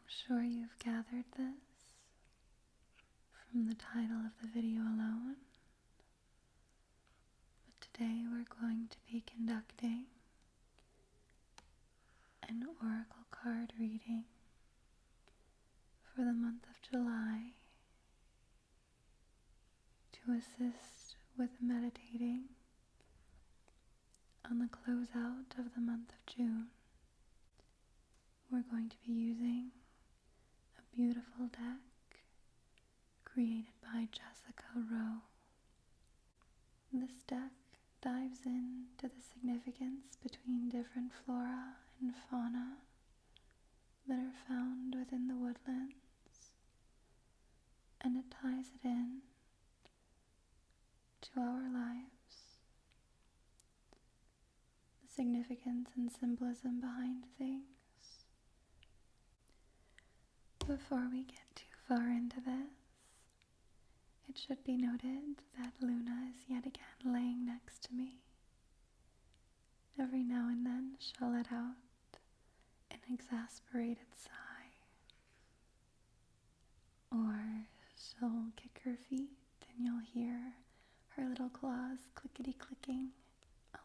sure you've gathered this from the title of the video alone, but today we're going to be conducting an oracle card reading for the month of July to assist with meditating on the closeout of the month of June. We're going to be using a beautiful deck created by Jessica Roux. This deck dives into the significance between different flora and fauna that are found within the woodlands, and it ties it in to our lives, the significance and symbolism behind things. Before we get too far into this, it should be noted that Luna is yet again laying next to me. Every now and then she'll let out an exasperated sigh, or she'll kick her feet and you'll hear her little claws clickety-clicking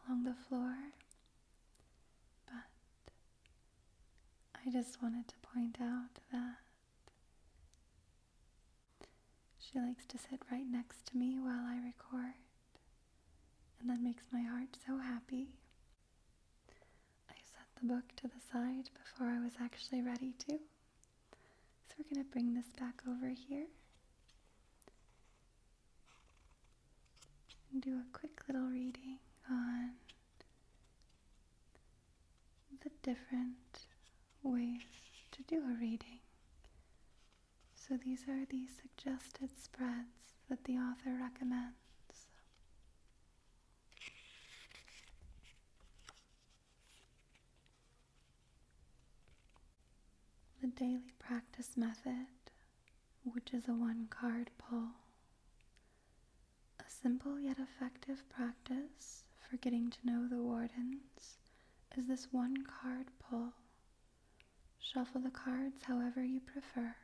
along the floor. But I just wanted to point out that she likes to sit right next to me while I record, and that makes my heart so happy. I set the book to the side before I was actually ready to, so we're going to bring this back over here and do a quick little reading on the different ways to do a reading. So these are the suggested spreads that the author recommends. The daily practice method, which is a one-card pull. A simple yet effective practice for getting to know the Wardens is this one-card pull. Shuffle the cards however you prefer.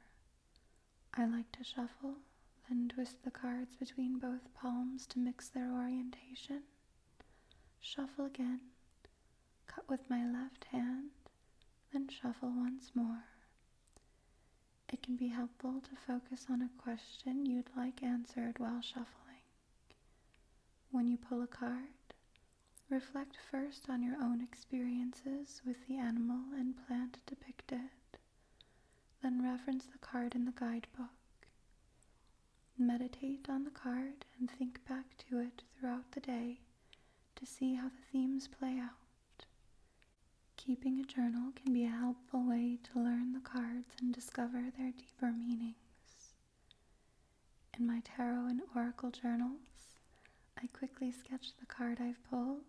I like to shuffle, then twist the cards between both palms to mix their orientation. Shuffle again, cut with my left hand, then shuffle once more. It can be helpful to focus on a question you'd like answered while shuffling. When you pull a card, reflect first on your own experiences with the animal and plant depicted. Then reference the card in the guidebook. Meditate on the card and think back to it throughout the day to see how the themes play out. Keeping a journal can be a helpful way to learn the cards and discover their deeper meanings. In my tarot and oracle journals, I quickly sketch the card I've pulled,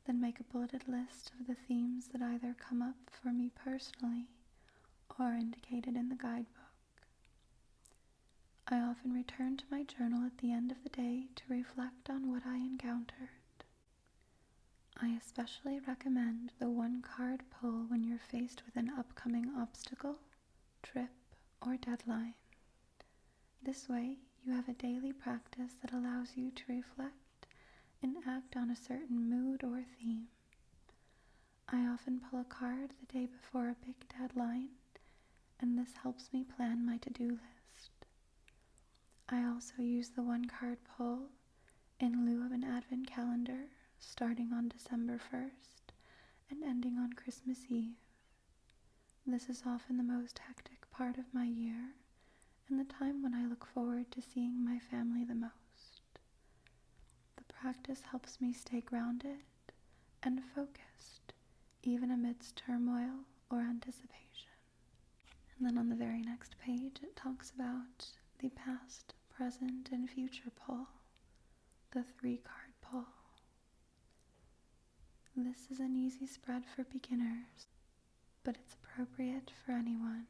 then make a bulleted list of the themes that either come up for me personally or indicated in the guidebook. I often return to my journal at the end of the day to reflect on what I encountered. I especially recommend the one-card pull when you're faced with an upcoming obstacle, trip, or deadline. This way, you have a daily practice that allows you to reflect and act on a certain mood or theme. I often pull a card the day before a big deadline, and this helps me plan my to-do list. I also use the one-card pull in lieu of an advent calendar, starting on December 1st and ending on Christmas Eve. This is often the most hectic part of my year, and the time when I look forward to seeing my family the most. The practice helps me stay grounded and focused, even amidst turmoil or anticipation. And then on the very next page, it talks about the past, present, and future pull, the 3-card pull. This is an easy spread for beginners, but it's appropriate for anyone.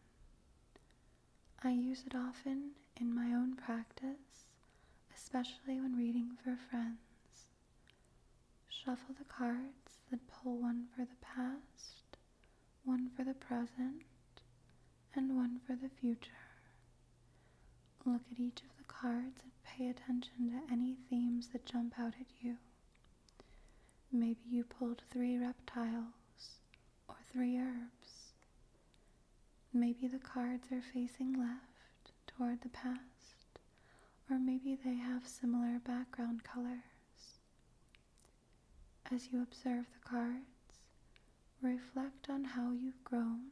I use it often in my own practice, especially when reading for friends. Shuffle the cards that pull one for the past, one for the present, and one for the future. Look at each of the cards and pay attention to any themes that jump out at you. Maybe you pulled 3 reptiles or 3 herbs. Maybe the cards are facing left toward the past, or maybe they have similar background colors. As you observe the cards, reflect on how you've grown,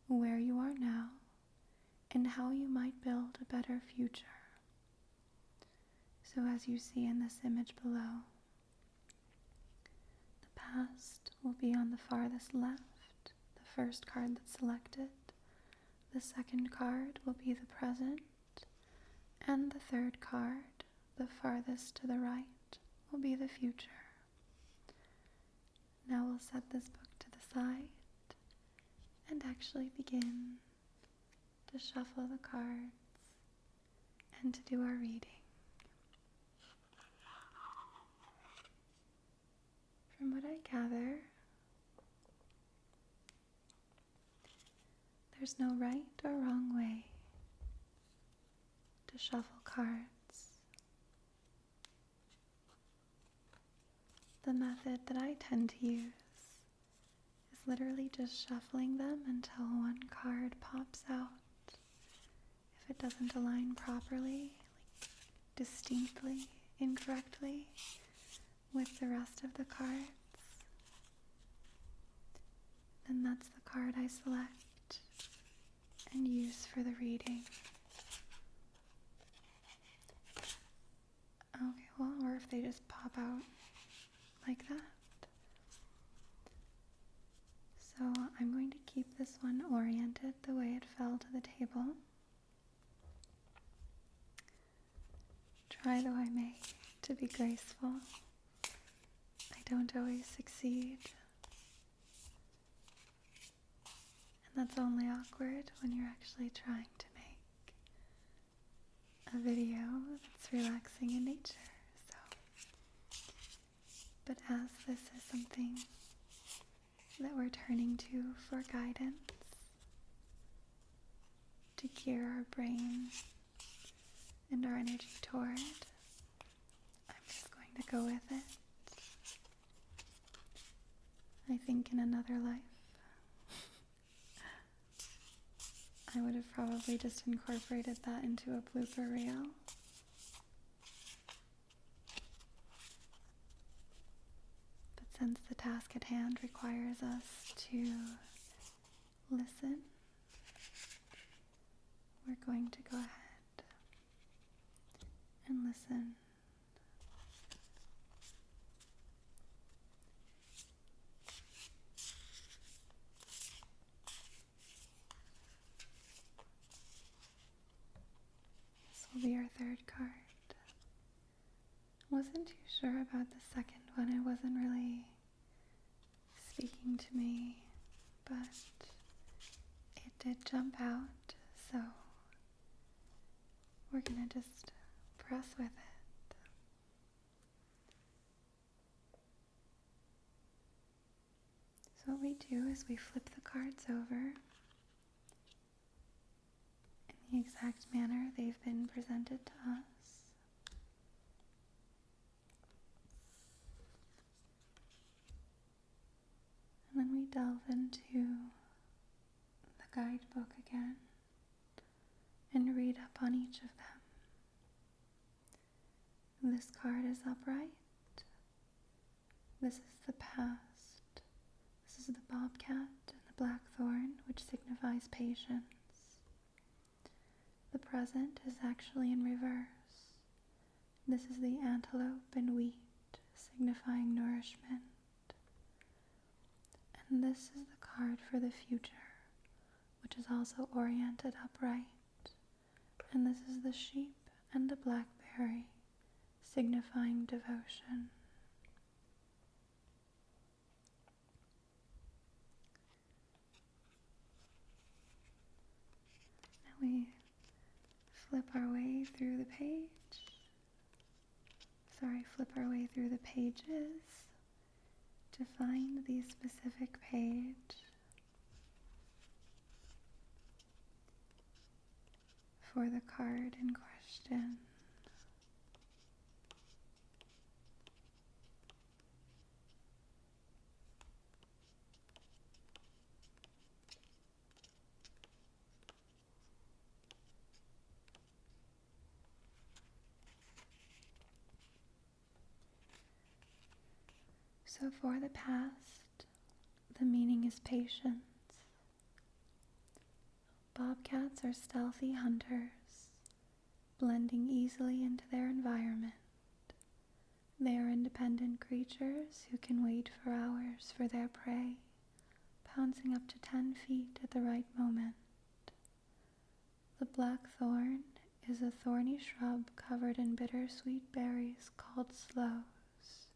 where you are now, and how you might build a better future. So as you see in this image below, the past will be on the farthest left, the first card that's selected. The second card will be the present, and the third card, the farthest to the right, will be the future. Now we'll set this book to the side and actually begin to shuffle the cards and to do our reading. From what I gather, there's no right or wrong way to shuffle cards. The method that I tend to use is literally just shuffling them until one card pops out. If it doesn't align properly, like distinctly, incorrectly, with the rest of the cards, then that's the card I select and use for the reading. Okay, well, or if they just pop out like that. So I'm going to keep this one oriented the way it fell to the table. Try though I may to be graceful. I don't always succeed. And that's only awkward when you're actually trying to make a video that's relaxing in nature. But as this is something that we're turning to for guidance, to gear our brain and our energy toward, I'm just going to go with it. I think in another life, I would have probably just incorporated that into a blooper reel. Since the task at hand requires us to listen, we're going to go ahead and listen. This will be our third card. Wasn't too sure about the second one. It wasn't really speaking to me, but it did jump out, so we're gonna just press with it. So what we do is we flip the cards over in the exact manner they've been presented to us. And then we delve into the guidebook again and read up on each of them. This card is upright. This is the past. This is the bobcat and the blackthorn, which signifies patience. The present is actually in reverse. This is the antelope and wheat, signifying nourishment. And this is the card for the future, which is also oriented upright. And this is the sheep and the blackberry, signifying devotion. Now we flip our way through the pages to find the specific page. for the card in question. So for the past, the meaning is patience. Bobcats are stealthy hunters, blending easily into their environment. They are independent creatures who can wait for hours for their prey, pouncing up to 10 feet at the right moment. The blackthorn is a thorny shrub covered in bittersweet berries called sloes.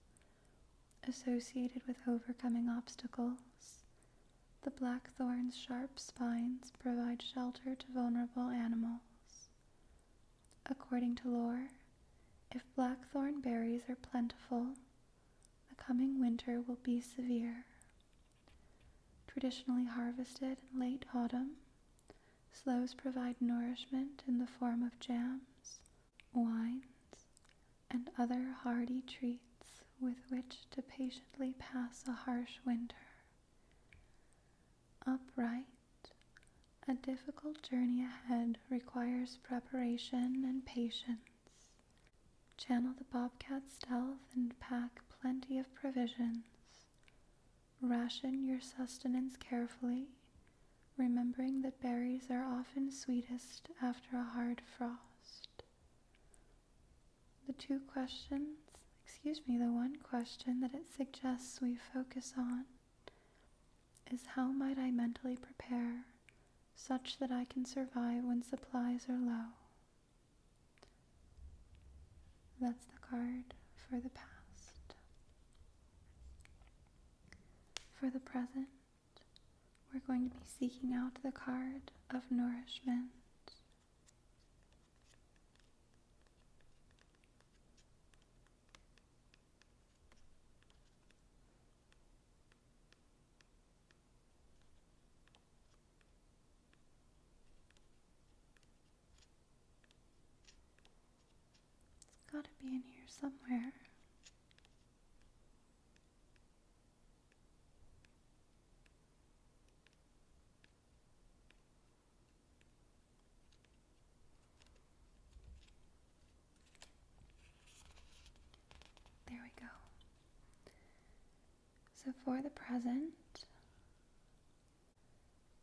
Associated with overcoming obstacles, the blackthorn's sharp spines provide shelter to vulnerable animals. According to lore, if blackthorn berries are plentiful, the coming winter will be severe. Traditionally harvested in late autumn, sloes provide nourishment in the form of jams, wines, and other hearty treats with which to patiently pass a harsh winter. Upright, a difficult journey ahead requires preparation and patience. Channel the bobcat's stealth and pack plenty of provisions. Ration your sustenance carefully, remembering that berries are often sweetest after a hard frost. The one question that it suggests we focus on is how might I mentally prepare such that I can survive when supplies are low? That's the card for the past. For the present, we're going to be seeking out the card of nourishment. It's got to be in here somewhere. There we go. So for the present,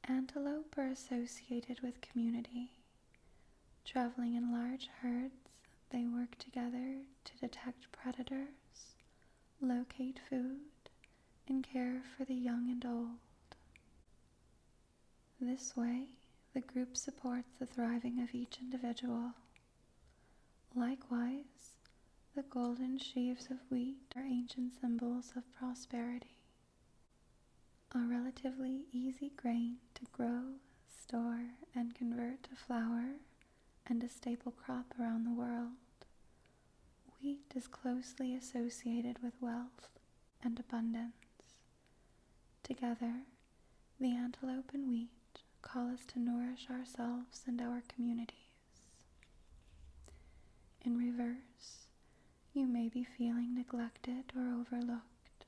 antelope are associated with community. Traveling in large herds, they work together to detect predators, locate food, and care for the young and old. This way, the group supports the thriving of each individual. Likewise, the golden sheaves of wheat are ancient symbols of prosperity. A relatively easy grain to grow, store, and convert to flour, and a staple crop around the world. Wheat is closely associated with wealth and abundance. Together, the antelope and wheat call us to nourish ourselves and our communities. In reverse, you may be feeling neglected or overlooked.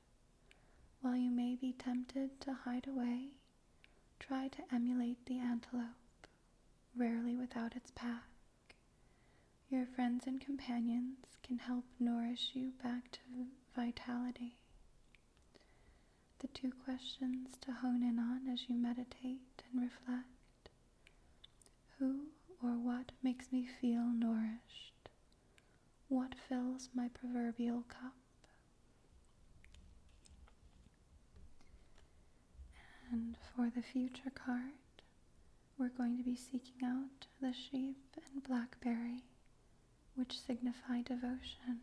While you may be tempted to hide away, try to emulate the antelope, rarely without its pack. Your friends and companions can help nourish you back to vitality. The 2 questions to hone in on as you meditate and reflect. Who or what makes me feel nourished? What fills my proverbial cup? And for the future card, we're going to be seeking out the sheep and blackberry, which signify devotion.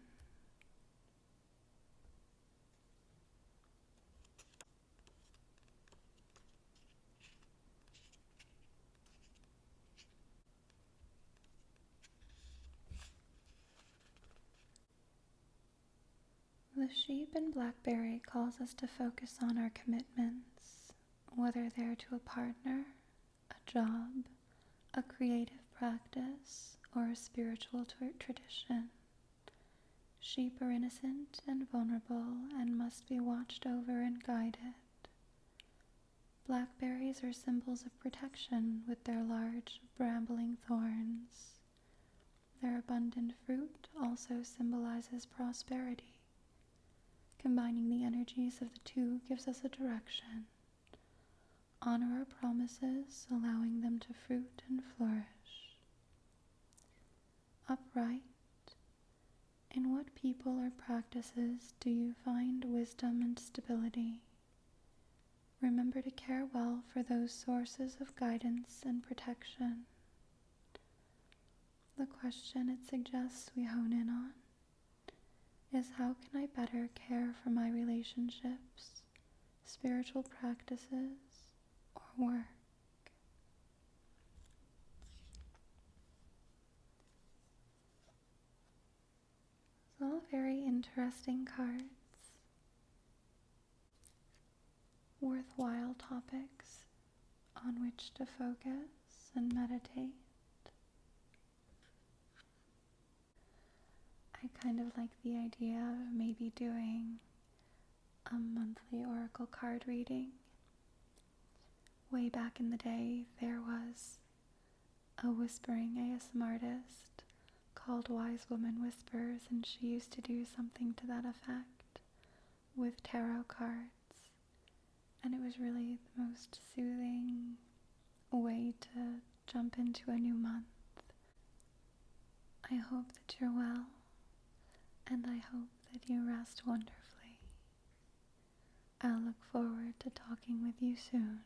The sheep and blackberry calls us to focus on our commitments, whether they're to a partner, a job, a creative practice or a spiritual tradition. Sheep are innocent and vulnerable and must be watched over and guided. Blackberries are symbols of protection with their large, brambling thorns. Their abundant fruit also symbolizes prosperity. Combining the energies of the two gives us a direction. Honor our promises, allowing them to fruit and flourish. Upright. In what people or practices do you find wisdom and stability? Remember to care well for those sources of guidance and protection. The question it suggests we hone in on is, how can I better care for my relationships, spiritual practices, or work? It's all very interesting cards. Worthwhile topics on which to focus and meditate. I kind of like the idea of maybe doing a monthly oracle card reading. Way back in the day, there was a whispering ASMR artist called Wise Woman Whispers, and she used to do something to that effect with tarot cards. And it was really the most soothing way to jump into a new month. I hope that you're well, and I hope that you rest wonderfully. I'll look forward to talking with you soon.